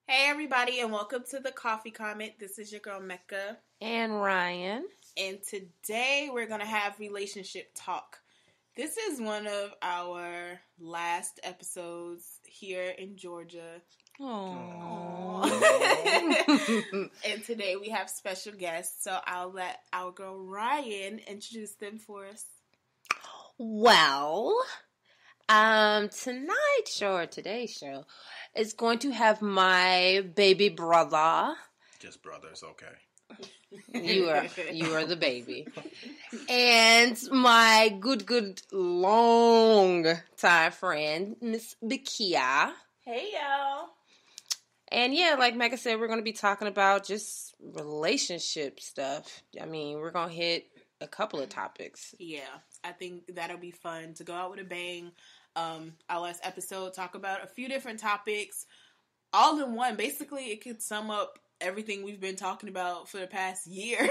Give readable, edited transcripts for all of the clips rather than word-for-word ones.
Hey everybody, and welcome to the Coffee Comment. This is your girl Mecca. And Ryan. And today we're going to have relationship talk. This is one of our last episodes here in Georgia. Aww. And today we have special guests, so I'll let our girl Ryan introduce them for us. Well, today's show is going to have my baby brother. Just brothers, okay. You are the baby. And my good long time friend, Miss Buekia. Hey y'all. And yeah, like Mecca said, we're going to be talking about just relationship stuff. I mean, we're going to hit a couple of topics. Yeah, I think that'll be fun to go out with a bang. Our last episode talk about a few different topics all in one. Basically, it could sum up everything we've been talking about for the past year.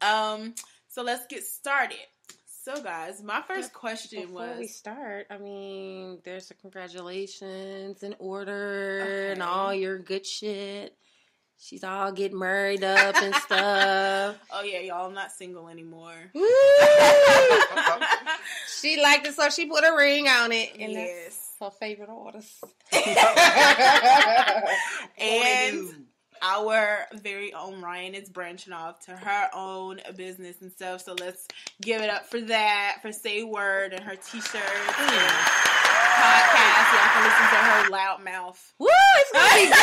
So let's get started. So guys, my first question was... Before we start, I mean, there's a congratulations in order and all your good shit. She's all getting married up and stuff. Oh yeah, y'all, I'm not single anymore. She liked it, so she put a ring on it. And yes. That's her favorite artist. And our very own Ryan is branching off to her own business and stuff. So let's give it up for that, for Say Word and her t-shirts and podcast. Y'all can listen to her loud mouth. Woo! It's gonna be good.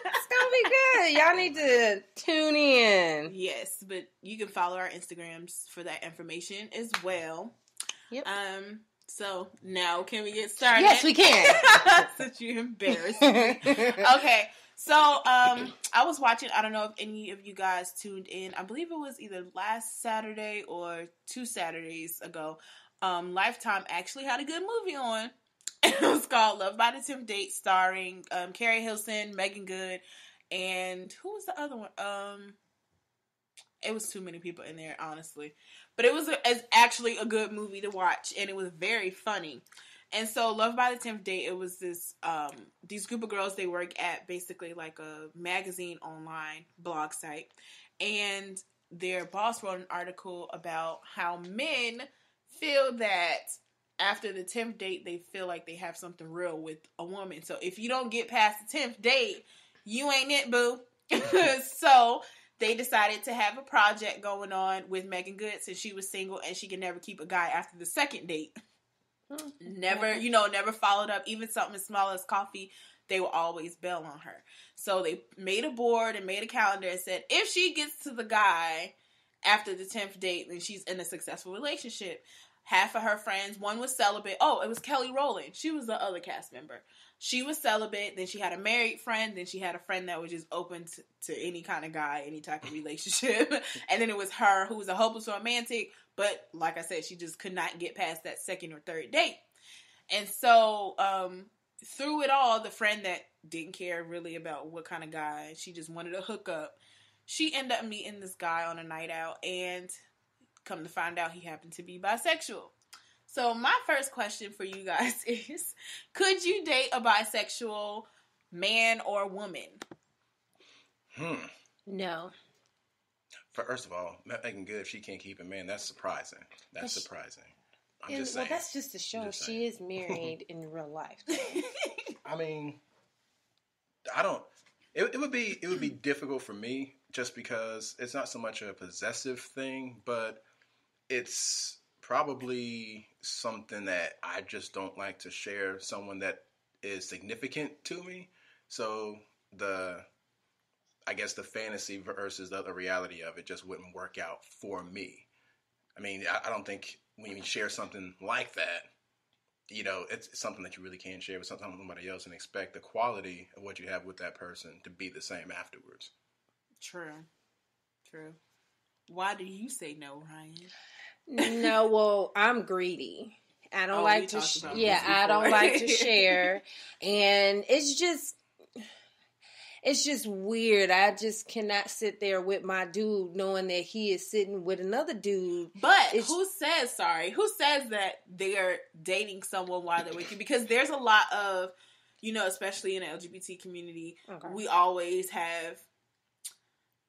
It's gonna be good. Y'all need to tune in. Yes, but you can follow our Instagrams for that information as well. Yep. So now can we get started? Yes, we can. Since you embarrassed me. Okay. So, I was watching, I don't know if any of you guys tuned in. I believe it was either last Saturday or 2 Saturdays ago. Lifetime actually had a good movie on. It was called Love by the 10th Date, starring Carrie Hilson, Megan Good, and who was the other one? It was too many people in there, honestly. But it was actually a good movie to watch, and it was very funny. And so, Love by the 10th Date, it was this, these group of girls, they work at basically like a magazine online blog site. And their boss wrote an article about how men feel that after the 10th date, they feel like they have something real with a woman. So, if you don't get past the 10th date, you ain't it, boo. So, they decided to have a project going on with Megan Good since she was single and she could never keep a guy after the second date. Never followed up. Even something as small as coffee, they will always bail on her. So they made a board and made a calendar and said, if she gets to the guy after the 10th date, then she's in a successful relationship. Half of her friends, one was celibate. Oh, it was Kelly Rowland. She was the other cast member. She was celibate. Then she had a married friend. Then she had a friend that was just open to any kind of guy, any type of relationship. And then it was her, who was a hopeless romantic. But like I said, she just could not get past that second or third date. And so through it all, the friend that didn't care really about what kind of guy, she just wanted to hook up, she ended up meeting this guy on a night out, and come to find out he happened to be bisexual. So my first question for you guys is, could you date a bisexual man or woman? No. First of all, Megan Good, if she can't keep a man, that's surprising. That's surprising. I'm just saying. Well, that's just to show she is married in real life. I mean, I don't. It would be difficult for me just because it's not so much a possessive thing, but it's probably something that I just don't like to share someone that is significant to me. So I guess the fantasy versus the reality of it just wouldn't work out for me. I mean, I don't think when you share something like that, it's something that you really can't share with somebody else and expect the quality of what you have with that person to be the same afterwards. True. Why do you say no, Ryan? No, well, I'm greedy. I don't like to I don't like to share. And it's just weird. I just cannot sit there with my dude knowing that he is sitting with another dude. But who says that they're dating someone while they're with you? Because there's a lot of, especially in the LGBT community, we always have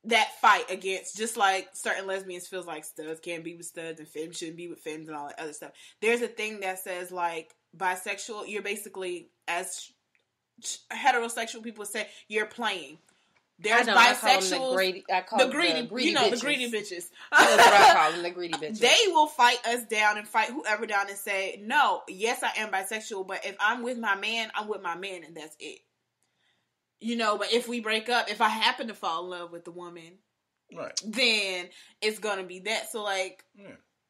that fight against, just like certain lesbians feels like studs can't be with studs and femmes shouldn't be with femmes and all that other stuff. There's a thing that says, like, bisexual, you're basically, as heterosexual people say, you're playing. There's bisexuals, the greedy bitches. That's what I call them, the greedy bitches. They will fight us down and fight whoever down and say, no, yes, I am bisexual, but if I'm with my man, I'm with my man, and that's it. But if we break up, if I happen to fall in love with the woman, right, then it's gonna be that. So, like,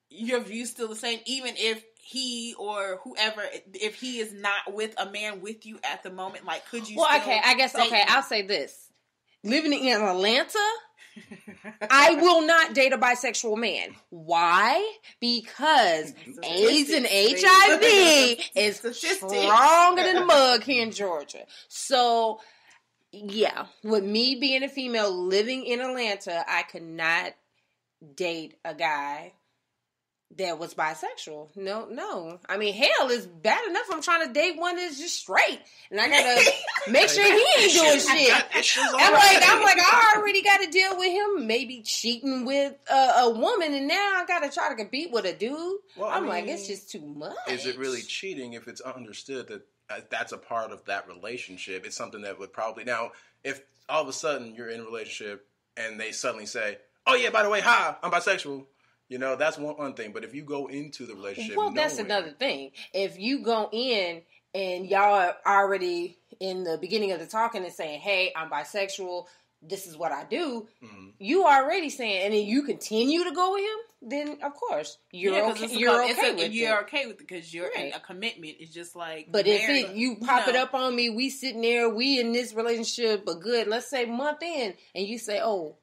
your view's still the same, even if he or whoever, if he is not with a man with you at the moment, like, could you? Well, okay, I guess, I'll say this: living in Atlanta, I will not date a bisexual man. Why? Because AIDS and HIV is stronger than the mug here in Georgia. So, yeah, with me being a female living in Atlanta, I could not date a guy that was bisexual. No. I mean, hell, it's bad enough I'm trying to date one that's just straight. And I gotta make sure he ain't doing shit. I'm like, I already gotta deal with him maybe cheating with a woman, and now I gotta try to compete with a dude. Well, I'm like, it's just too much. Is it really cheating if it's understood that that's a part of that relationship? It's something that would probably... Now, if all of a sudden you're in a relationship and they suddenly say, oh yeah, by the way, hi, I'm bisexual. That's one thing. But if you go into the relationship... Well, that's another thing. If you go in and y'all are already in the beginning of the talking and saying, hey, I'm bisexual, this is what I do, you already saying, and then you continue to go with him, then of course you're okay with it. You're okay with it because you're in a commitment. It's just like... But if you pop it up on me, we sitting there, we in this relationship, but good, let's say month in, and you say, oh,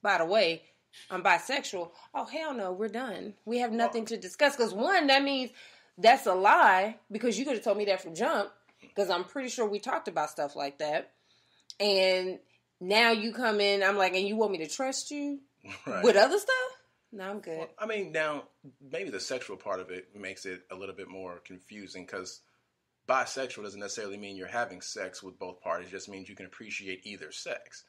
by the way, I'm bisexual. Oh, hell no, we're done. We have nothing to discuss. Because one, that means that's a lie, because you could have told me that from jump, because I'm pretty sure we talked about stuff like that. And now you come in, I'm like, and you want me to trust you with other stuff? No, I'm good. Well, now, maybe the sexual part of it makes it a little bit more confusing, because bisexual doesn't necessarily mean you're having sex with both parties. It just means you can appreciate either sex.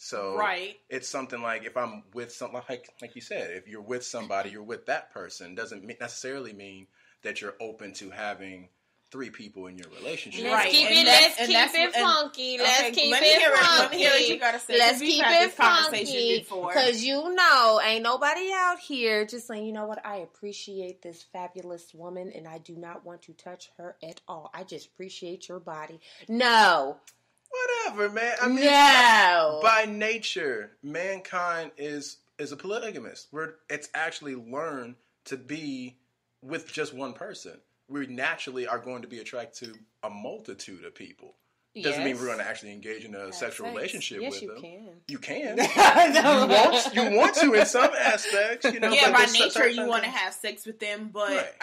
So it's something like, if I'm with something like you said, if you're with somebody, you're with that person, doesn't necessarily mean that you're open to having 3 people in your relationship. Let's keep it funky. Let me hear what you gotta say. Let's keep it funky. Because ain't nobody out here just saying, you know what, I appreciate this fabulous woman and I do not want to touch her at all. I just appreciate your body. No. Whatever, man. No. By nature, mankind is a polygamist. It's actually learned to be with just one person. We naturally are going to be attracted to a multitude of people. Doesn't mean we're going to actually engage in a sexual relationship with them. You can. You want to in some aspects. Yeah, by nature you want to have sex with them, but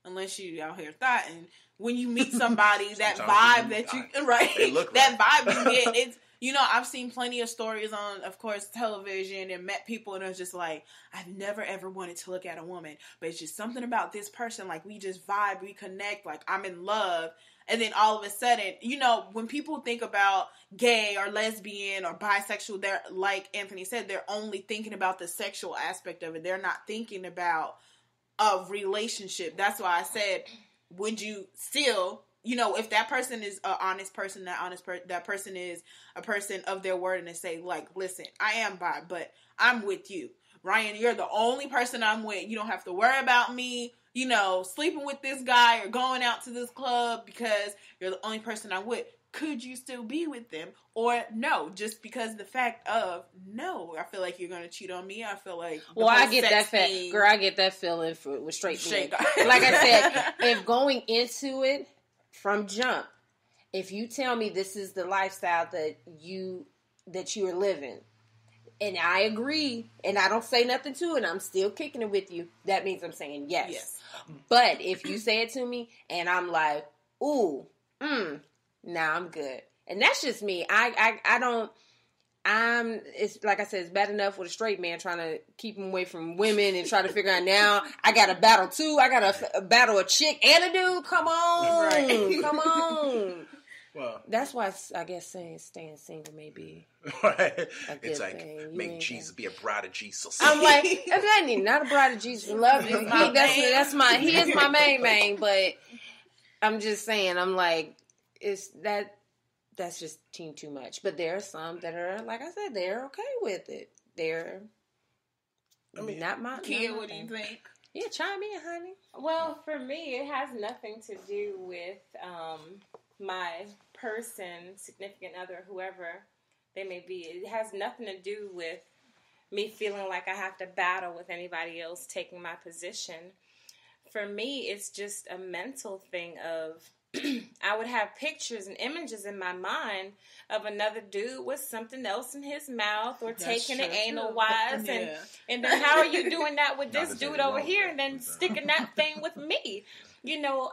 unless you out here thotting. When you meet somebody, that vibe that you vibe you get, it's I've seen plenty of stories on, of course, television, and met people, and I was just like, I've never ever wanted to look at a woman, but it's just something about this person, like we just vibe, we connect, like I'm in love, and then all of a sudden, when people think about gay or lesbian or bisexual, they're, like Anthony said, they're only thinking about the sexual aspect of it. They're not thinking about a relationship. That's why I said, would you still, if that person is an honest person, that person is a person of their word, and they say, like, listen, I am bi, but I'm with you. Ryan, you're the only person I'm with. You don't have to worry about me, sleeping with this guy or going out to this club because you're the only person I'm with. Could you still be with them? Or no, just because the fact of, no, I feel like you're going to cheat on me. I feel like... Well, I get that girl, I get that feeling with straight men. Like I said, if going into it from jump, if you tell me this is the lifestyle that you are living, and I agree, and I don't say nothing to it, and I'm still kicking it with you, that means I'm saying yes. But if you say it to me, and I'm like, ooh, nah, I'm good. And that's just me. It's like I said, it's bad enough with a straight man trying to keep him away from women and try to figure out now I got to battle 2. I got to battle a chick and a dude. Come on. Come on. Well, that's why I guess staying single may be right. It's like thing. make Jesus be a bride of Jesus. I'm like, that ain't not a bride of Jesus. Love is he is my main. But I'm just saying, I'm like, that's just too much. But there are some that are, like I said, they're okay with it. They're not my. Kia, what do you think? Yeah, chime in, honey. Well, for me, it has nothing to do with my person, significant other, whoever they may be. It has nothing to do with me feeling like I have to battle with anybody else taking my position. For me, it's just a mental thing of I would have pictures and images in my mind of another dude with something else in his mouth or taking it anal wise. And then how are you doing that with this dude over here and then sticking that thing with me? You know,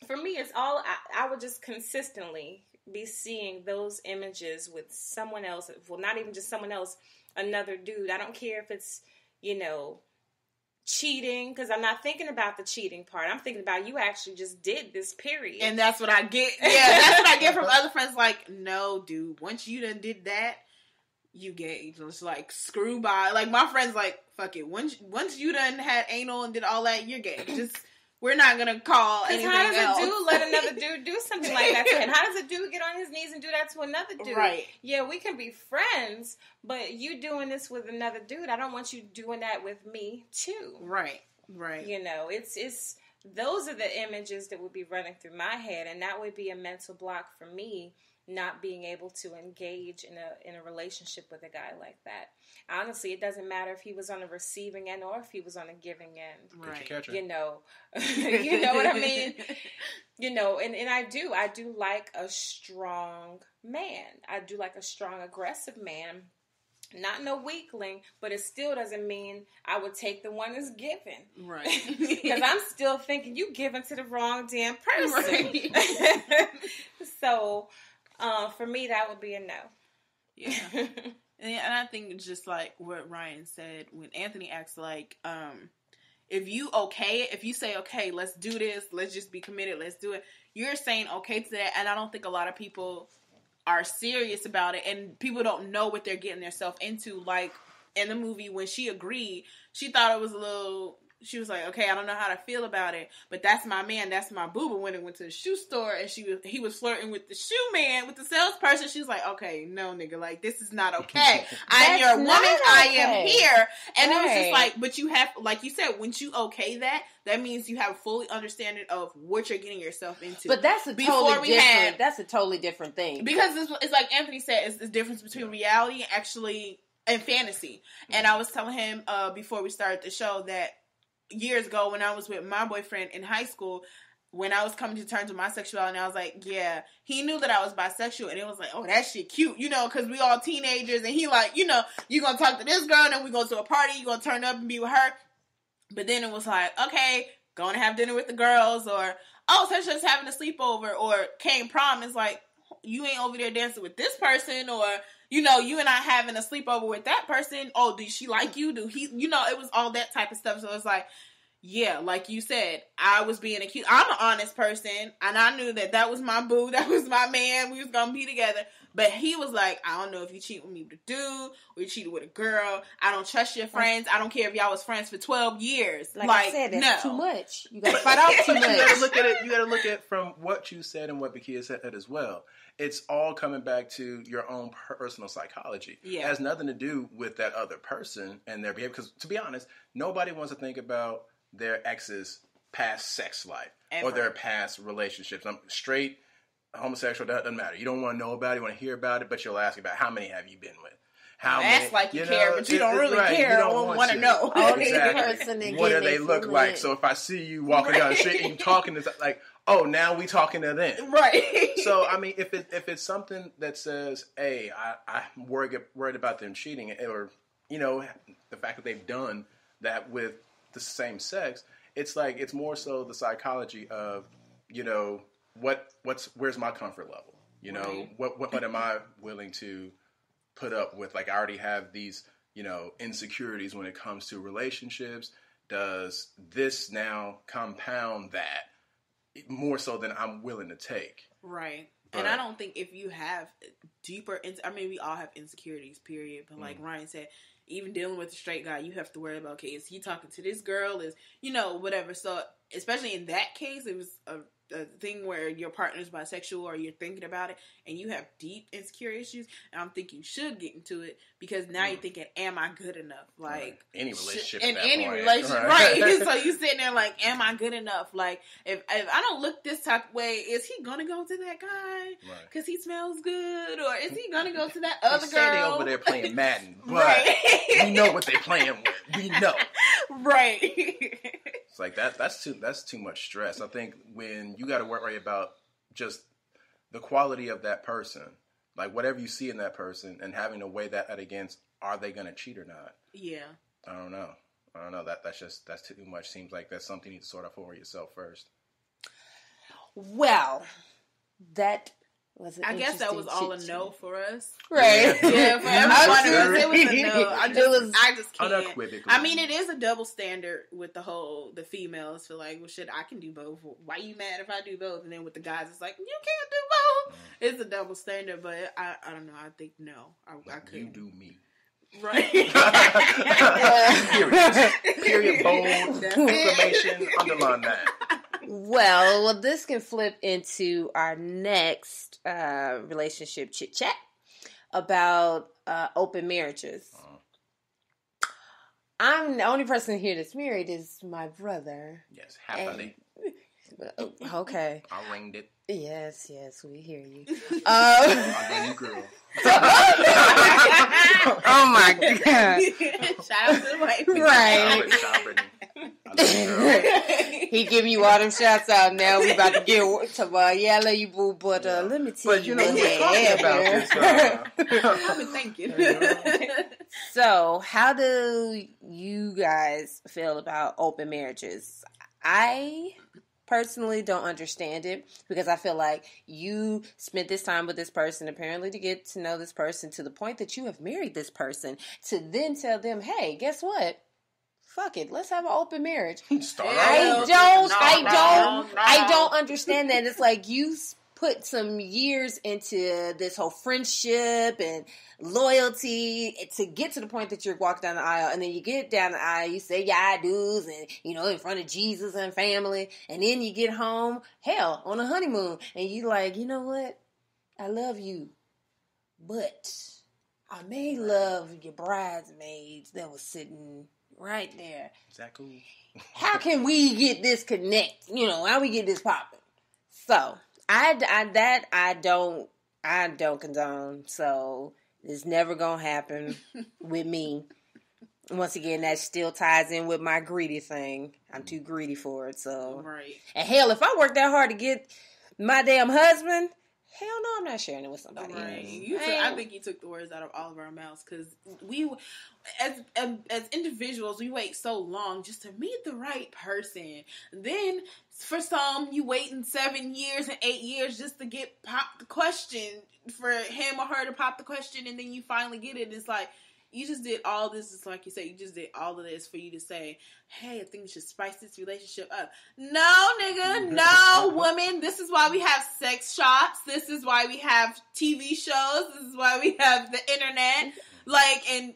for me, it's all, I would just consistently be seeing those images with someone else. Well, not even just someone else, another dude. I don't care if it's, you know, cheating, because I'm not thinking about the cheating part. I'm thinking about you actually just did this, period. And that's what I get. Yeah, that's what I get from other friends. Like, no, dude, once you done did that, you gay. Just like, screw by. Like, my friends like, fuck it. Once you done had anal and did all that, you're gay. Just, we're not gonna call anything else. How does a dude let another dude do something like that to him? How does a dude get on his knees and do that to another dude? Right. Yeah, we can be friends, but you doing this with another dude, I don't want you doing that with me too. Right. You know, it's those are the images that would be running through my head, and that would be a mental block for me, not being able to engage in a relationship with a guy like that. Honestly, it doesn't matter if he was on the receiving end or if he was on the giving end. Right. You know, you know what I mean? You know, and I do like a strong man. I do like a strong, aggressive man. Not no weakling, but it still doesn't mean I would take the one that's given. Right. Because I'm still thinking you giving to the wrong damn person. Right. So, for me, that would be a no. Yeah. And I think it's just like what Ryan said when Anthony asked, like, if you say, okay, let's do this, let's just be committed, let's do it, you're saying okay to that. And I don't think a lot of people are serious about it, and people don't know what they're getting themselves into. Like, in the movie, when she agreed, she thought it was a little... She was like, okay, I don't know how to feel about it, but that's my man, that's my boo. But when it went to the shoe store and he was flirting with the shoe man, with the salesperson, she was like, okay, no, nigga, like, this is not okay. I'm your woman, I am here. And it was just like, but you have, like you said, once you okay that means you have a fully understanding of what you're getting yourself into. But that's that's a totally different thing. Because it's like Anthony said, it's the difference between reality and fantasy. And I was telling him before we started the show that years ago when I was with my boyfriend in high school, when I was coming to terms with my sexuality, I was like, yeah, he knew that I was bisexual, and it was like, oh, that shit cute, you know, because we all teenagers, and he like, you know, you gonna talk to this girl, and then we go to a party, you gonna turn up and be with her. But then it was like, okay, going to have dinner with the girls, or, oh, such as having a sleepover, or came prom, it's like, you ain't over there dancing with this person, or, you know, you and I having a sleepover with that person. Oh, does she like you? Do he, you know, it was all that type of stuff. So it's like, yeah, like you said, I was being accused. I'm an honest person, and I knew that was my boo, that was my man, we was gonna be together. But he was like, I don't know if you cheat with me with a dude, or you cheated with a girl. I don't trust your friends. I don't care if y'all was friends for 12 years. Like I said, that's no. too much. You gotta fight out too much. You gotta look at it from what you said and what Buekia said as well. It's all coming back to your own personal psychology. Yeah. It has nothing to do with that other person and their behavior. Because to be honest, nobody wants to think about their ex's past sex life or their past relationships. I'm straight, homosexual, that doesn't matter. You don't want to know about it, you want to hear about it, but you'll ask about how many have you been with. How many, like you care, but you don't really care. You don't want to know. Exactly. What do they look like? So if I see you walking down the street and you talking to like, oh, now we talking to them. Right. So, I mean, if it's something that says, hey, I'm worried about them cheating, or, you know, the fact that they've done that with the same sex, it's like, it's more so the psychology of, you know, where's my comfort level? You know, what am I willing to put up with? Like, I already have these, you know, insecurities when it comes to relationships. Does this now compound that more so than I'm willing to take? Right. And I don't think if you have deeper, I mean, we all have insecurities, period. But like Ryan said, even dealing with a straight guy, you have to worry about, okay, is he talking to this girl? Is, whatever. So, especially in that case, it was a thing where your partner's bisexual or you're thinking about it and you have deep insecure issues, and I'm thinking you should get into it because now you're thinking, am I good enough? Like any relationship in any relationship, right? So you sitting there like, am I good enough? Like if I don't look this type of way, is he gonna go to that guy because he smells good, or is he gonna go to that other girl? They over there playing Madden, but we know what they're playing with. We know, right? It's like that's too much stress. I think when you got to worry about just the quality of that person, like whatever you see in that person, and having to weigh that against, are they going to cheat or not? Yeah. I don't know. That's too much. Seems like that's something you need to sort out for yourself first. Well, that was I guess that was all a no for us. Right. Yeah, for everyone it was a no. I just can't. Unequivocally. I mean, it is a double standard with the females feel like, well, shit, I can do both. Why you mad if I do both? And then with the guys, it's like, you can't do both. It's a double standard, but I don't know. I think no. I couldn't. You do me. Right. Period. Bold. Information. Underline that. Well, this can flip into our next relationship chit chat about open marriages. I'm the only person here that's married is my brother. Yes, happily. Okay. I ringed it. Yes, we hear you. I'm the girl. Oh my God. Shout out to the wife. Right. He giving you all them shouts out now. We about to get to yeah, I love you, boo, but let me tell you what I've been thinking. So, how do you guys feel about open marriages? I personally don't understand it because I feel like you spent this time with this person apparently to get to know this person to the point that you have married this person to then tell them, hey, guess what? Fuck it, let's have an open marriage. I don't understand that. It's like you put some years into this whole friendship and loyalty to get to the point that you're walking down the aisle, and then you get down the aisle, you say your I do's and, in front of Jesus and family, and then you get home, hell, on a honeymoon, and you like, you know what? I love you, but I may love your bridesmaids that was sitting right there. Is that cool? How can we get this connect? How we get this popping? So I don't condone. So it's never gonna happen with me. Once again, that still ties in with my greedy thing. I'm too greedy for it. So right. And hell, if I work that hard to get my damn husband, hell no, I'm not sharing it with somebody else. I think you took the words out of all of our mouths because we, as individuals, we wait so long just to meet the right person. Then, for some, you waiting 7 years and 8 years just to get popped the question for him or her to pop the question, and then you finally get it. It's like you just did all this. It's like you said, you just did all of this for you to say, hey, I think we should spice this relationship up. No, nigga. No, woman. This is why we have sex shops. This is why we have TV shows. This is why we have the internet. Like, and,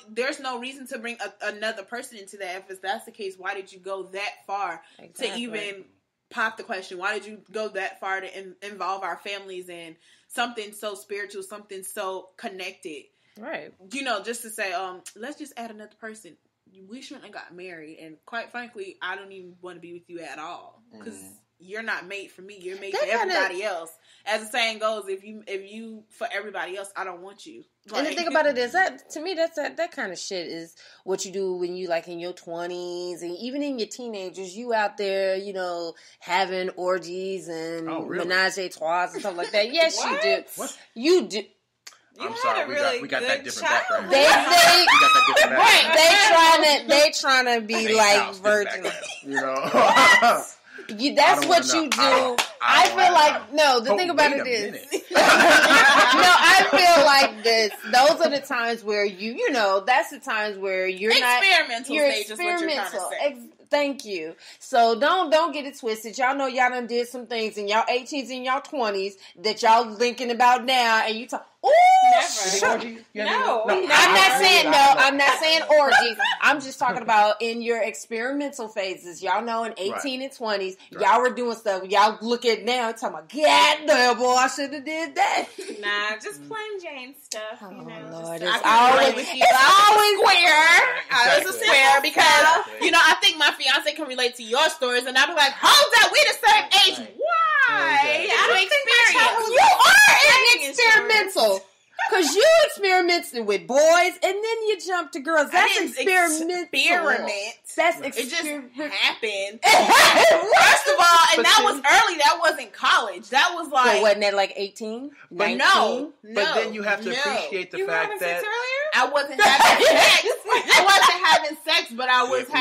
there's no reason to bring another person into that. If that's the case, why did you go that far to even pop the question? Why did you go that far to involve our families in something so spiritual, something so connected? Right. Just to say, let's just add another person. We shouldn't have got married, and quite frankly, I don't even want to be with you at all because you're not made for me. You're made for everybody else. As the saying goes, if you for everybody else, I don't want you. Like, and the thing about it is that to me, that kind of shit is what you do when you like in your 20s and even in your teenagers. You out there, having orgies and menage a trois and stuff like that. Yes, you do. What? You do. I'm sorry, we got that different background. They trying to be like virgin. That's what you do. I feel like the thing about it is I feel like this. Those are the times where that's the times where you're not experimental stage is what you're trying to say. Thank you. So don't get it twisted. Y'all know y'all done did some things in y'all 18s and y'all 20s that y'all thinking about now, and you talk. Ooh, No. I'm not saying orgies. I'm just talking about in your experimental phases. Y'all know in 18 and 20s, y'all were doing stuff. Y'all look at now and talking about, God damn, boy, I should have did that. Nah, just plain Jane stuff. Oh, you know, Lord, it's always square. It's a square because, I think my fiance can relate to your stories, and I'll be like, hold up, we the same age. Why? I don't think my child You are experimental. Because you experimented with boys, and then you jump to girls. That's experimental. It just happened. First of all, and that was early. That wasn't college. That was like... So wasn't that like 18? But no. But then you have to appreciate the fact that... I wasn't having sex. I wasn't having sex, but I was I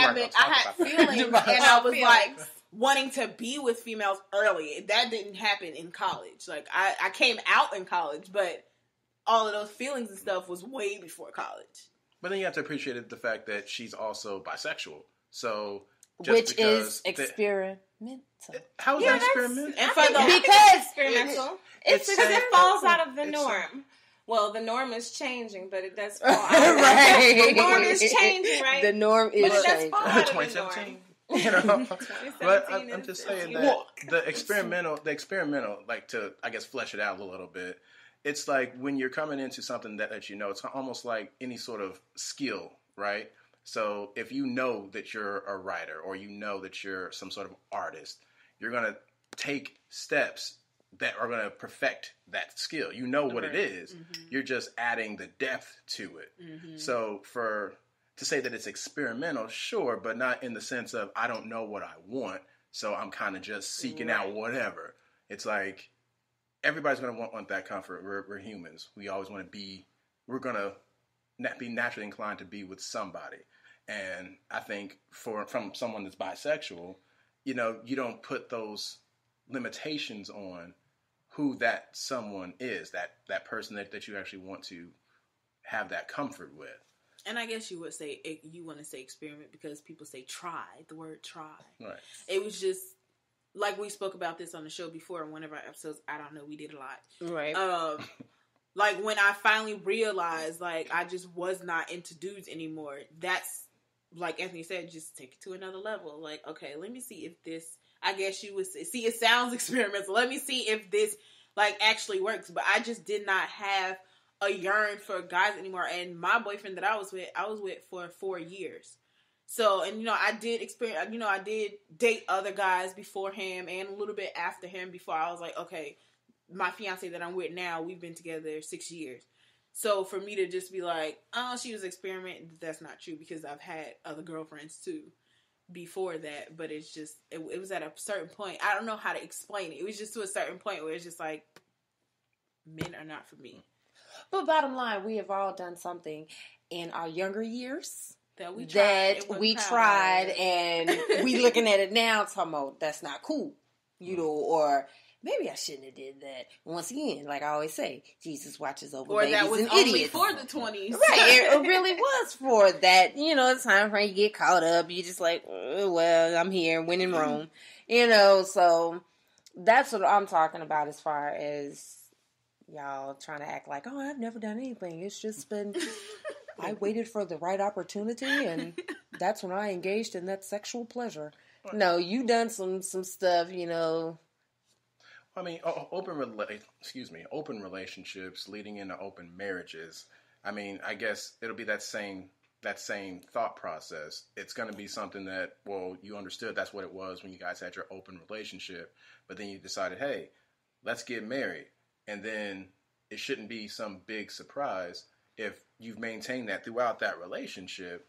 had feelings, and I was like... wanting to be with females early. That didn't happen in college. Like, I came out in college, but all of those feelings and stuff was way before college. But then you have to appreciate the fact that she's also bisexual. So, which is experimental. How is that experimental? Because experimental. It's because it falls out of the norm. Well, the norm is changing, but it does fall out. The norm is changing, right? The norm is changing. 2017. But I'm just saying that the experimental, like to, I guess, flesh it out a little bit. It's like when you're coming into something that it's almost like any sort of skill, right? So if you know that you're a writer or you know that you're some sort of artist, you're going to take steps that are going to perfect that skill. You know what it is. Mm-hmm. You're just adding the depth to it. Mm-hmm. So to say that it's experimental, sure, but not in the sense of I don't know what I want, so I'm kind of just seeking out whatever. It's like everybody's going to want that comfort. We're humans. We always want to be, we're going to be naturally inclined to be with somebody. And I think from someone that's bisexual, you don't put those limitations on who that someone is, that person that you actually want to have that comfort with. And I guess you would say, you want to say experiment because people say try, the word try. Right. It was just, like we spoke about this on the show before in one of our episodes, I don't know, we did a lot. Right. Like when I finally realized, like, I just was not into dudes anymore, that's, like Anthony said, just take it to another level. Like, okay, let me see if this, I guess you would say, see, it sounds experimental. Let me see if this, like, actually works. But I just did not have a yearn for guys anymore. And my boyfriend that I was with for 4 years. So, and I did experience, I did date other guys before him and a little bit after him before I was like, okay, my fiance that I'm with now, we've been together 6 years. So for me to just be like, oh, she was experimenting, that's not true because I've had other girlfriends too before that. But it's just, it was at a certain point. I don't know how to explain it. It was just to a certain point where it's just like, men are not for me. But bottom line, we have all done something in our younger years that we tried and we looking at it now talking about that's not cool, or maybe I shouldn't have did that. Once again, like I always say, Jesus watches over babies and idiots. Or that was only for the 20s. Right, it really was for that, the time frame you get caught up, you just like, well, I'm here, when in Rome. So that's what I'm talking about as far as y'all trying to act like, oh, I've never done anything. It's just been, I waited for the right opportunity, and that's when I engaged in that sexual pleasure. No, you done some stuff, I mean, open relationships leading into open marriages. I mean, I guess it'll be that same thought process. It's going to be something that, well, you understood that's what it was when you guys had your open relationship, but then you decided, hey, let's get married. And then it shouldn't be some big surprise if you've maintained that throughout that relationship,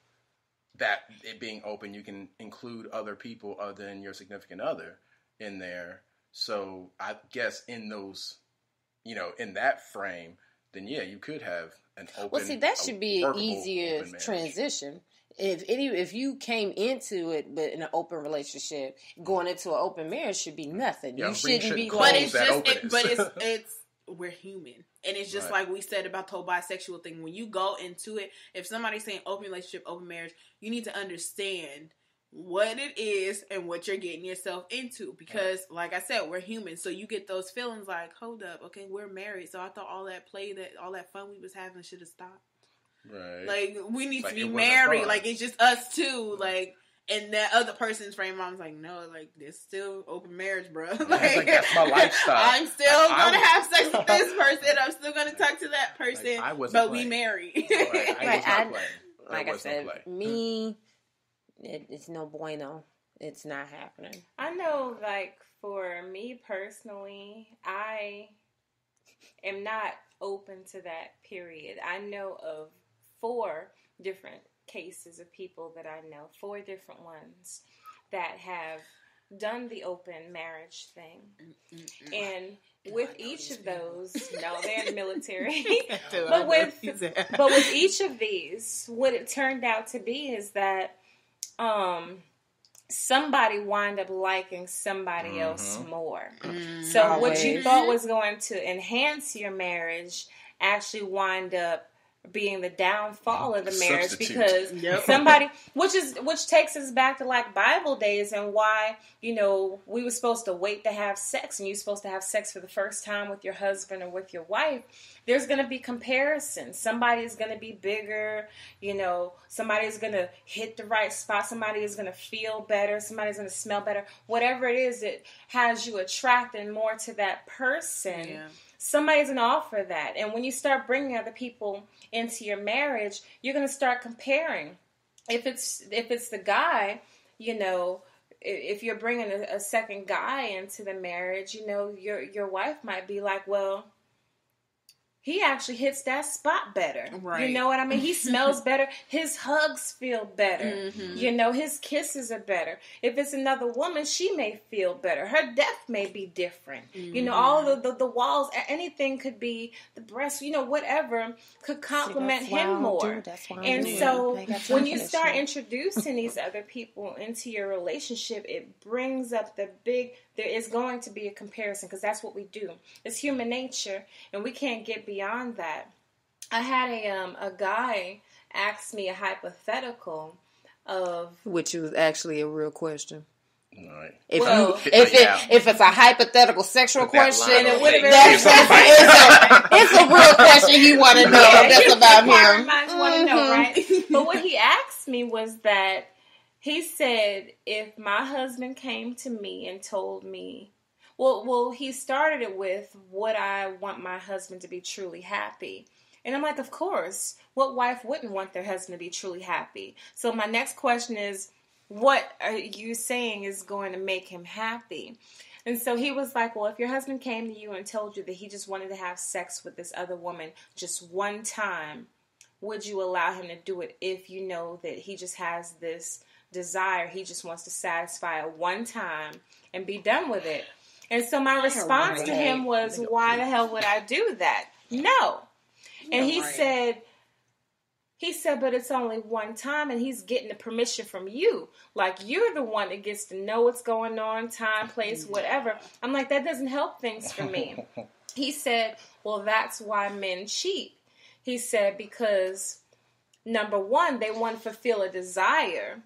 that it being open, you can include other people other than your significant other in there. So I guess in those, in that frame, then yeah, you could have an open. Well, see, that should be an easier transition. If you came into it but in an open relationship, going into an open marriage should be nothing. Yeah, you shouldn't be going. But it's just, it's we're human, and it's just like we said about the whole bisexual thing. When you go into it, if somebody's saying open relationship, open marriage, you need to understand what it is and what you're getting yourself into. Because, like I said, we're human. So you get those feelings like, hold up, okay, we're married. So I thought all that fun we was having should have stopped. Right. Like, we need to be married. Like, it's just us two. Like, and that other person's frame, I was like, no, like, there's still open marriage, bro. Like, that's my lifestyle. I'm still going to have sex with this person. I'm still going to talk to that person. But we married. Like I said, me, it's no bueno. It's not happening. I know, like, for me personally, I am not open to that, period. I know of 4 different cases of people that I know, 4 different ones that have done the open marriage thing. And with each of those, no, they're in the military. but with each of these, what it turned out to be is that somebody wind up liking somebody else more. So what you thought was going to enhance your marriage actually wind up being the downfall of the marriage because somebody, which takes us back to like Bible days and why, you know, we were supposed to wait to have sex and you're supposed to have sex for the first time with your husband or with your wife. There's going to be comparisons. Somebody is going to be bigger, you know, somebody is going to hit the right spot. Somebody is going to feel better. Somebody's going to smell better. Whatever it is that has you attracted more to that person. Yeah. Somebody's going to offer that. And when you start bringing other people into your marriage, you're going to start comparing. If it's the guy, you know, if you're bringing a second guy into the marriage, you know, your wife might be like, well, he actually hits that spot better. Right. You know what I mean? He smells better. His hugs feel better. You know, his kisses are better. If it's another woman, she may feel better. Her depth may be different. You know, all of the walls, anything could be, the breasts, you know, whatever could complement him more. And so when you start introducing these other people into your relationship, it brings up there is going to be a comparison because that's what we do. It's human nature, and we can't get beyond that. I had a guy ask me a hypothetical of... Which was actually a real question. Right. If it's a hypothetical sexual question, it would have been it's a real question you want to know. That's about him. Minds want to know, right? But what he asked me was that he said, if my husband came to me and told me, well, he started it with, would I want my husband to be truly happy? And I'm like, of course. What wife wouldn't want their husband to be truly happy? So my next question is, what are you saying is going to make him happy? And so he was like, well, if your husband came to you and told you that he just wanted to have sex with this other woman just one time, would you allow him to do it if you know that he just has this desire, he just wants to satisfy it one time and be done with it? And so my response to him was, why the hell would I do that? No. And he said, but it's only one time, and he's getting the permission from you. Like, you're the one that gets to know what's going on, time, place, whatever. I'm like, that doesn't help things for me. He said, well, that's why men cheat. He said, because, number one, they want to fulfill a desire.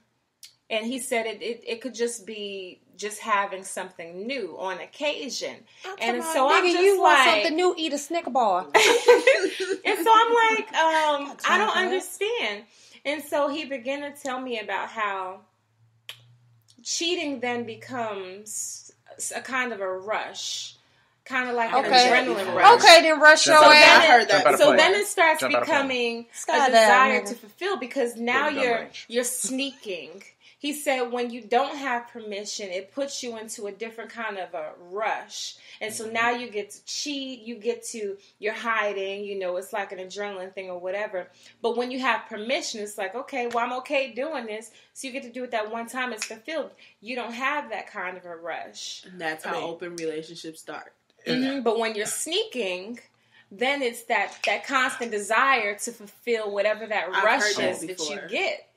And he said it could just be just having something new on occasion. And so I'm just you like, want something new, eat a Snicker bar. And so I'm like, I don't understand. And so he began to tell me about how cheating then becomes a kind of a rush. Kind of like an adrenaline rush. Okay, then rush your ass. I heard that. So then it starts becoming a desire to fulfill because now you're sneaking. He said when you don't have permission, it puts you into a different kind of a rush. And so now you get to cheat, you're hiding, you know, it's like an adrenaline thing or whatever. But when you have permission, it's like, okay, well, I'm okay doing this. So you get to do it that one time, it's fulfilled. You don't have that kind of a rush. And that's how open relationships start. But when you're sneaking, then it's that constant desire to fulfill whatever that rush is that you get.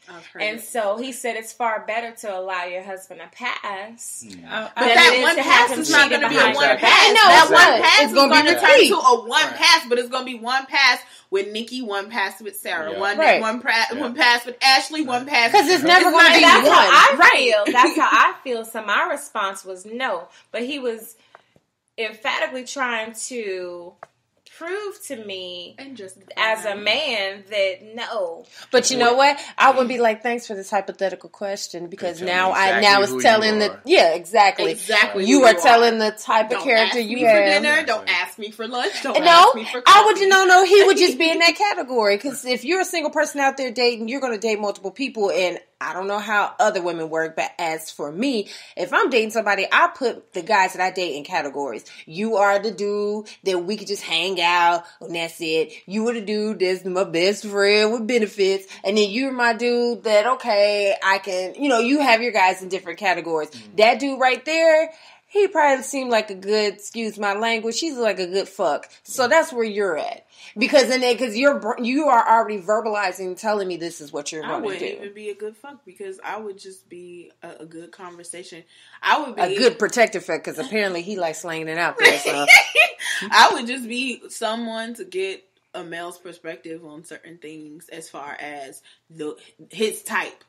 And so he said it's far better to allow your husband a pass. But that one pass is not going to be a one pass. That one pass is going to turn into a one pass, but it's going to be one pass with Nikki, one pass with Sarah, one pass with Ashley, one pass. Because it's never going to be that's one. How I feel. That's how I feel. So my response was no. But he was emphatically trying to prove to me as a man that no. But you know what? I would be like, thanks for this hypothetical question, because now it's telling the exactly you are telling the type of character you have. Dinner, don't ask me for lunch. Don't ask me for coffee. I would no. He would just be in that category, because if you're a single person out there dating, you're going to date multiple people, and I don't know how other women work, but as for me, if I'm dating somebody, I put the guys that I date in categories. You are the dude that we could just hang out, and that's it. You are the dude that's my best friend with benefits, and then you're my dude that, okay, I can, you have your guys in different categories. Mm-hmm. That dude right there, he probably seemed like a good, excuse my language, he's like a good fuck. So that's where you're at. Because you are already verbalizing, telling me this is what you're going to do. I wouldn't even be a good fuck, because I would just be a good conversation. I would be a good protective fuck, because apparently he likes slanging it out there. So. I would just be someone to get a male's perspective on certain things as far as his type,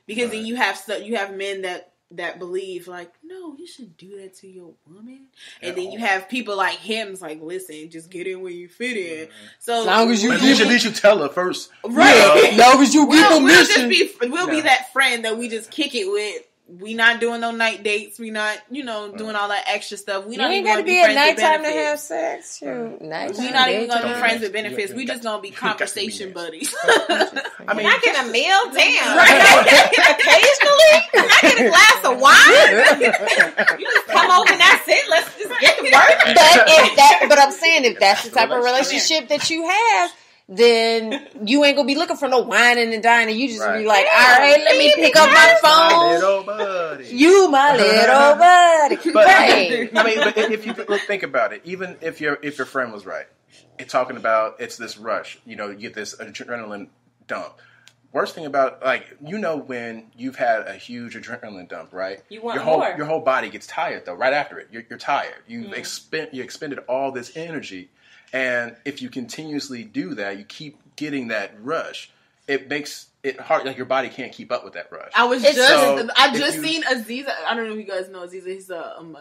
because then you have men that believe, like, no, you shouldn't do that to your woman. And then you have people like him, like, listen, just get in where you fit in. So as long as you at least you tell her first. Right. As long as you give permission. We'll be that friend that we just kick it with. We not doing no night dates. We not, doing all that extra stuff. We not even going to be at friends nighttime with benefits. To have sex. Shoot, we not even going to be friends with benefits. We just going to be conversation buddies. I mean, I get a meal, damn. Occasionally, I get a glass of wine. You just come over and that's it. Let's just get to work. But I'm saying, if that's the type of relationship that you have, then you ain't gonna be looking for no whining and dining. You just be like, all right, let me pick up my phone. My little buddy. You my little buddy. But I mean, but if you think about it, even if your friend was right, talking about it's this rush, you get this adrenaline dump. Worst thing about, when you've had a huge adrenaline dump, right? You want more. Your whole body gets tired though. Right after it, you're tired. You expended all this energy. And if you continuously do that, you keep getting that rush. It makes it hard. Like your body can't keep up with that rush. I just seen Aziza. I don't know if you guys know Aziza. He's an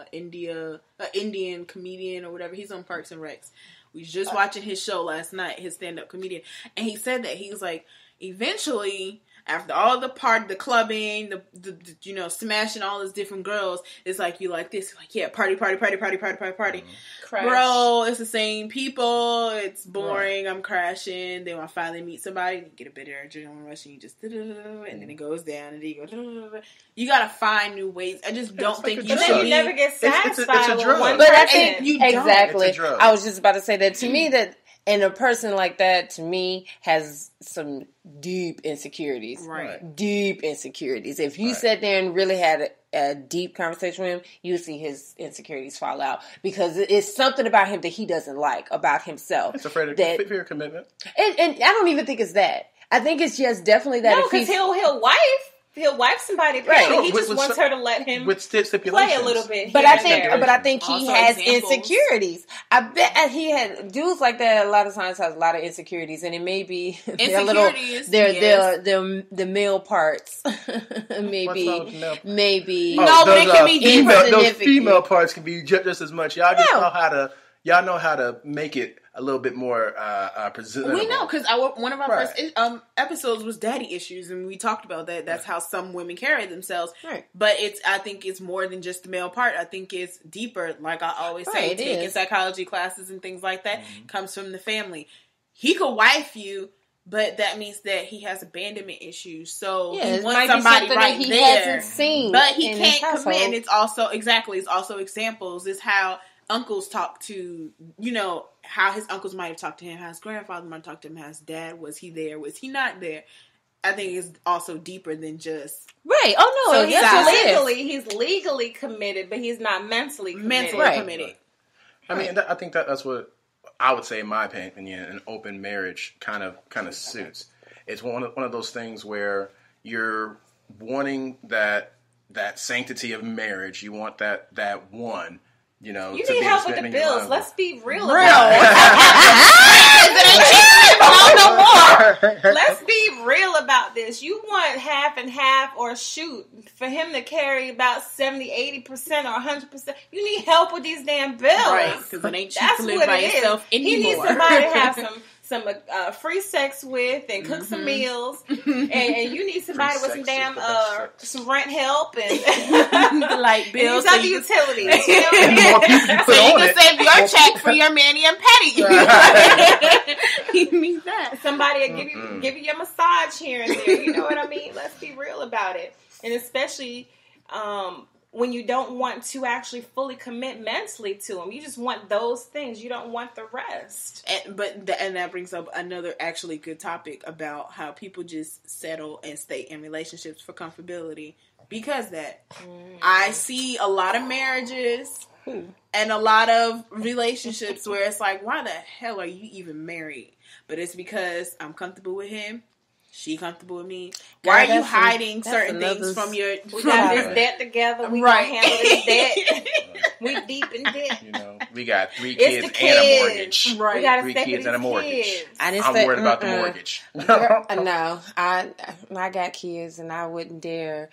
Indian comedian or whatever. He's on Parks and Recs. We was just watching his show last night. His stand-up comedian, and he said that he was like, eventually, after all the clubbing, the smashing all these different girls, it's like you like this, like, yeah, party. Crash. Bro, it's the same people. It's boring. Right. I'm crashing. Then when I finally meet somebody, you get a bit of adrenaline rush, and you just and then it goes down, and then you go. You gotta find new ways. I just don't think you should. You never get satisfied with one. But I think you exactly. I was just about to say that to me that. And a person like that, to me, has some deep insecurities. Right. Deep insecurities. If you sat there and really had a deep conversation with him, you see his insecurities fall out. Because it's something about him that he doesn't like about himself. It's afraid of fear commitment. And I don't even think it's that. I think it's just definitely that. No, because he'll wife somebody. Right. He just wants her to let him play a little bit. But I think he has insecurities. I bet he had dudes like that. A lot of times has a lot of insecurities, and it may be their male parts. maybe. No, but it can be deeper. Those female parts can be just as much. Y'all just know how to make it a little bit more presentable. We know, because one of our first episodes was daddy issues, and we talked about that. That's how some women carry themselves. Right. But I think it's more than just the male part. I think it's deeper. Like I always say, taking psychology classes and things like that comes from the family. He could wife you, but that means that he has abandonment issues. So he wants somebody right that he there. Hasn't seen but he can't commit. And it's also examples. It's how uncles talk to, how his uncles might have talked to him, how his grandfather might have talked to him, how his dad, was he there, was he not there? I think it's also deeper than just... Right. Oh, no. So he's legally committed, but he's not mentally committed. Committed. I mean, I think that's what I would say, in my opinion, an open marriage kind of suits. It's one of those things where you're wanting that sanctity of marriage. You want that one. You know, you to need be help with the bills. Let's be real. Let's be real about this. You want half and half, or shoot, for him to carry about 70, 80% or 100%. You need help with these damn bills. Right, because it ain't cheap to live by yourself anymore. He needs somebody to have some free sex with and cook some meals, and you need somebody with some damn some rent help and light bills, and utilities. You know what I mean? More people you put so you on can it. save your check for your mani and pedi. You need that. Somebody will give you your massage here and there. You know what I mean? Let's be real about it, and especially when you don't want to actually fully commit mentally to them. You just want those things. You don't want the rest. And that brings up another actually good topic about how people just settle and stay in relationships for comfortability. Because I see a lot of marriages and a lot of relationships where it's like, why the hell are you even married? But it's because I'm comfortable with him. She comfortable with me. Why are you hiding certain things from your... We got this debt together. We gonna handle this debt. We deep in debt. You know, we got 3 kids and a mortgage. Right. We got 3 kids and a mortgage. I'm worried about the mortgage. No, I got kids and I wouldn't dare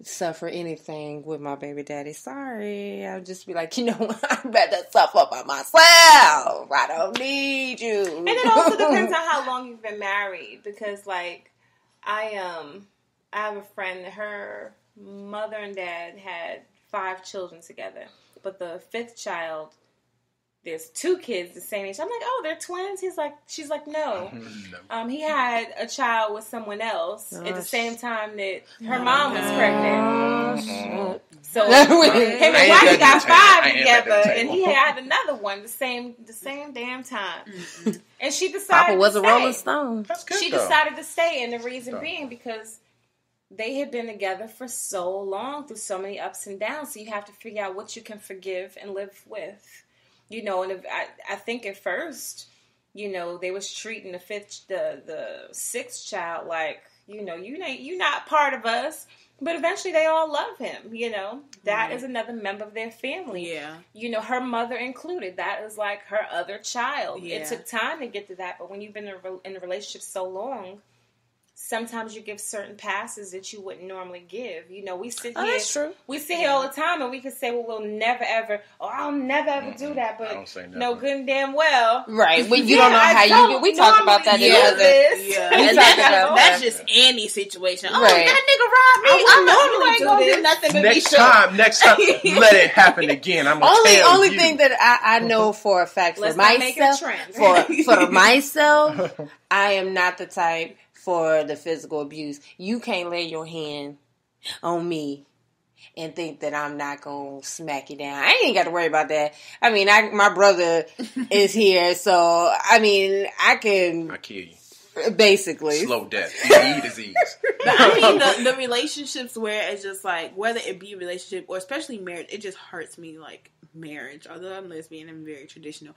suffer anything with my baby daddy. Sorry. I'll just be like, you know what? I better suffer by myself. I don't need you. And it also depends on how long you've been married. Because, like, I have a friend, her mother and dad had 5 children together. But the 5th child, there's 2 kids the same age. I'm like, oh, they're twins? She's like, no. He had a child with someone else at the same time that her mom was pregnant. So him and Whitey got 5 together, and he had another one the same damn time. And she decided Papa was to a stay. Rolling Stone. That's good, She decided to stay, and the reason being because they had been together for so long through so many ups and downs. So you have to figure out what you can forgive and live with. You know, and I think at first, you know, they was treating the 6th child like, you know, you're not part of us. But eventually they all love him, you know. That is another member of their family. Yeah. You know, her mother included. That is like her other child. Yeah. It took time to get to that. But when you've been in a relationship so long, sometimes you give certain passes that you wouldn't normally give. You know, we sit here. That's true. We sit here all the time and we can say, well, we'll never ever, I'll never ever do that. But I don't say never. no, good and damn well. Right. When you don't know how you... We talked about that in That's just any situation. Oh, right. that nigga robbed me. I normally do nothing but Next time, let it happen again. I'm gonna tell only you. thing that I know for a fact Let's for not make it a myself, trend. for myself, I am not the type for the physical abuse. You can't lay your hand on me and think that I'm not gonna smack you down. I ain't got to worry about that. I mean, my brother is here, so I mean, I kill you. Basically Slow death. Easy disease. But I mean, the relationships where it's just like, whether it be a relationship or especially marriage, it just hurts me like marriage. Although I'm lesbian, I'm very traditional.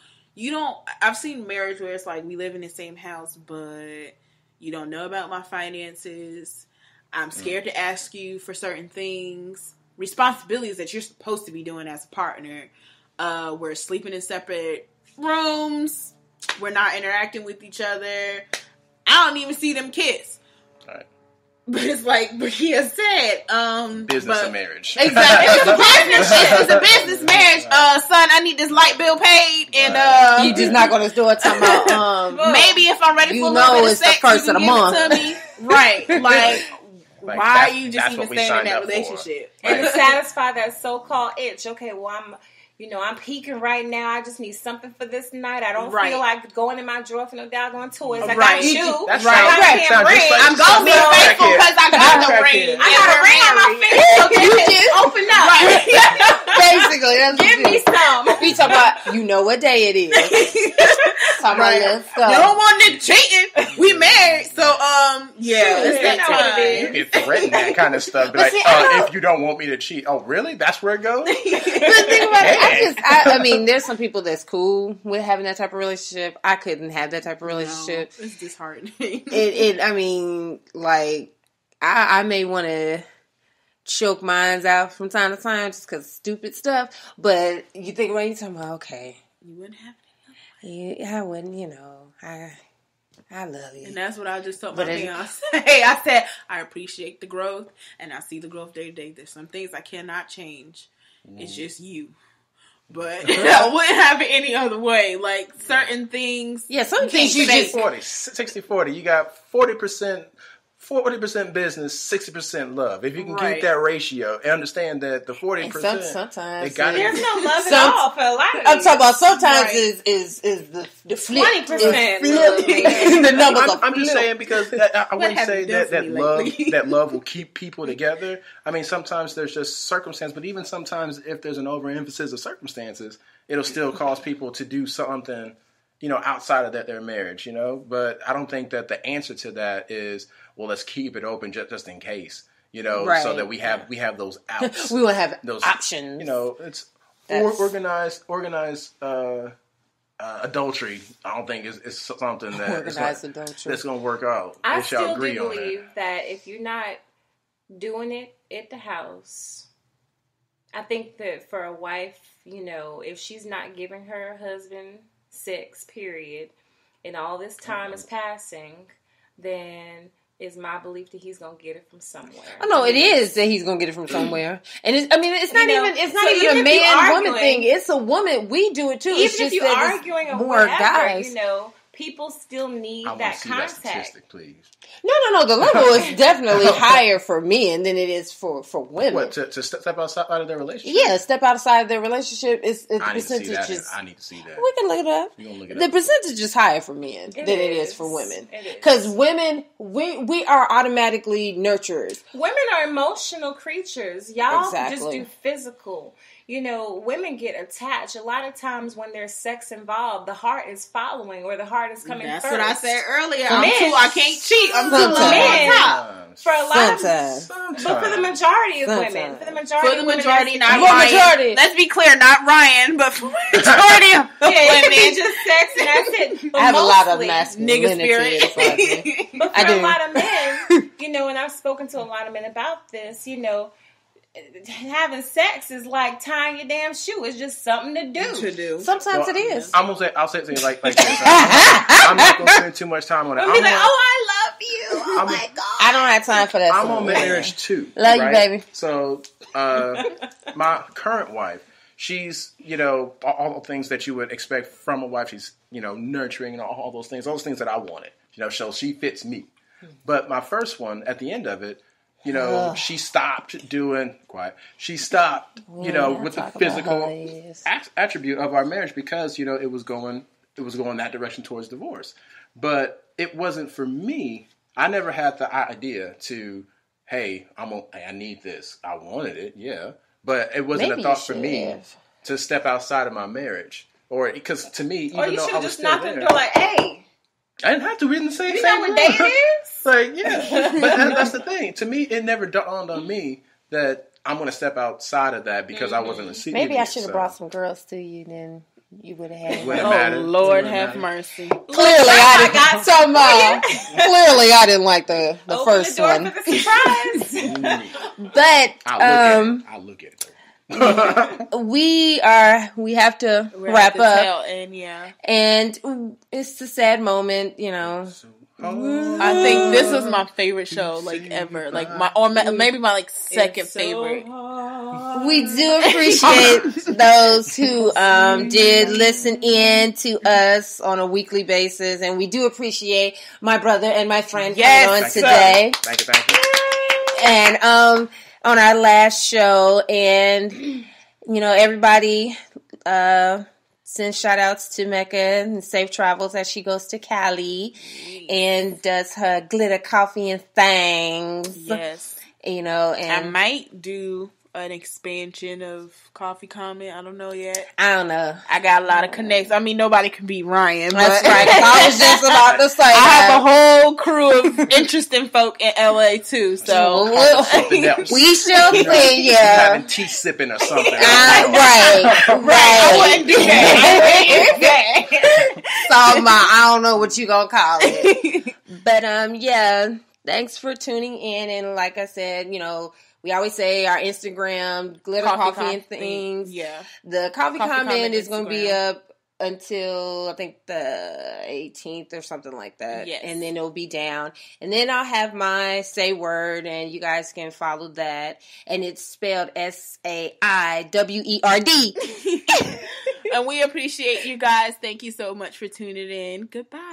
I've seen marriage where it's like, we live in the same house, but you don't know about my finances. I'm scared to ask you for certain things. Responsibilities that you're supposed to be doing as a partner. We're sleeping in separate rooms. We're not interacting with each other. I don't even see them kiss. All right. But it's like Buekia said. Business and marriage. Exactly. It's a business marriage. Son, I need this light bill paid. And you just not gonna do it talking about maybe if I'm ready for a little bit of sex, the first of the month. It to me. Right. Like why are you just even staying in that relationship? And to satisfy that so-called itch. Okay, well, I'm peaking right now. I just need something for this night. I don't feel like going in my drawer for no doggone toys. I got you. That's right. I'm going to be faithful because I got the ring. I got a ring on my finger. So you just open up. Basically, that's give me some. We talk about, you know what day it is. top of my list. So. You don't want nigga cheating. We married, so yeah, it's that time. You can threaten that kind of stuff. Be like, if you don't want me to cheat, oh really? That's where it goes. But think about it. I mean, there's some people that's cool with having that type of relationship. I couldn't have that type of relationship. No, it's disheartening. I mean, like, I may want to choke mines out from time to time just because stupid stuff. But you think about it, you're talking about, okay. You wouldn't have it. I wouldn't, I love you. And that's what I just told my fiance. I said, I appreciate the growth, and I see the growth day to day. There's some things I cannot change. It's just you. But I wouldn't have it any other way. Like, certain things. Yeah, some things you just... 60-40. You got 40% business, 60% love. If you can keep that ratio and understand that the 40%, sometimes there's no love at all for a lot of I'm talking about sometimes is the flip. 20%. The numbers I'm just saying because I wouldn't say that love will keep people together. I mean, sometimes there's just circumstance, but even sometimes if there's an overemphasis of circumstances, it'll still cause people to do something, outside of their marriage, But I don't think that the answer to that is, well, let's keep it open just in case, so that we have those outs. We will have those options. It's organized adultery. I don't think is something that's going to work out. I still do believe that if you're not doing it at the house, I think that for a wife, if she's not giving her husband sex, period, and all this time is passing, then it's my belief that he's gonna get it from somewhere. Oh no, it is that he's gonna get it from somewhere, and it's not even a man-woman thing. It's a woman. We do it too. Even it's just if you're arguing or more whatever, guys. people still need that contact. That statistic, please. No. The level is definitely higher for men than it is for women. What, to step outside of their relationship? Yeah, step outside of their relationship. The percentage is... I need to see that. We can look it up. You gonna look it the up? percentage is higher for men than it is for women. Because women, we are automatically nurturers. Women are emotional creatures. Y'all just do physical. Women get attached. A lot of times when there's sex involved, the heart is following or the heart is coming first. That's what I said earlier. I can't cheat. I'm too low on top. For a lot sometimes. But for the majority of women. For the majority, not Ryan. Let's be clear, not Ryan, but for the majority of women. It can be just sex and that's it. But I have a lot of masculinity. Nigga spirit. But for a lot of men, and I've spoken to a lot of men about this, having sex is like tying your damn shoe. It's just something to do. Sometimes it is. I'll say it to you like this. I'm not going to spend too much time on it. I'll be like, I love you. Oh my God. I don't have time for that. I'm on marriage too. Love you, baby. So, my current wife, she's, all the things that you would expect from a wife. She's, nurturing and all those things that I wanted. So she fits me. But my first one, at the end of it, she stopped doing She stopped, with the physical attribute of our marriage because, it was going that direction towards divorce. But it wasn't for me. I never had the idea to, hey, I need this. I wanted it, yeah. But it wasn't a thought for me to step outside of my marriage. Or, because to me, even though I was just knocked on the door like, hey. I didn't have to. We in the same You know what day it is? Like, yeah. But that's the thing. To me, it never dawned on me that I'm going to step outside of that because I wasn't receiving Maybe I should have brought some girls to you, then you would have had Oh, Lord have mercy. Clearly, I got some. Clearly, I didn't like the first the door one. For the surprise. But I'll look at it. we have to wrap up, and it's a sad moment, I think this is my favorite show, ever, maybe my second favorite. We do appreciate those who did listen in to us on a weekly basis, and we do appreciate my brother and my friend coming on today. Thank you. And on our last show, and everybody sends shout outs to Mecca and safe travels as she goes to Cali and does her glitter coffee and things. Yes. And I might do an expansion of Coffee Comment. I don't know yet. I don't know. I got a lot of connects. I mean, nobody can beat Ryan. That's right. I was just about to say I have a whole crew of interesting folk in LA too. So we shall see. Yeah, having tea sipping or something. Right. I wouldn't do that. So I don't know what you gonna call it. But yeah. Thanks for tuning in, and like I said, we always say our Instagram, Glitter Coffee and Things. Yeah. The coffee comment is going to be up until, I think, the 18th or something like that. Yes. And then it'll be down. And then I'll have my Say Word, and you guys can follow that. And it's spelled SAIWERD. And we appreciate you guys. Thank you so much for tuning in. Goodbye.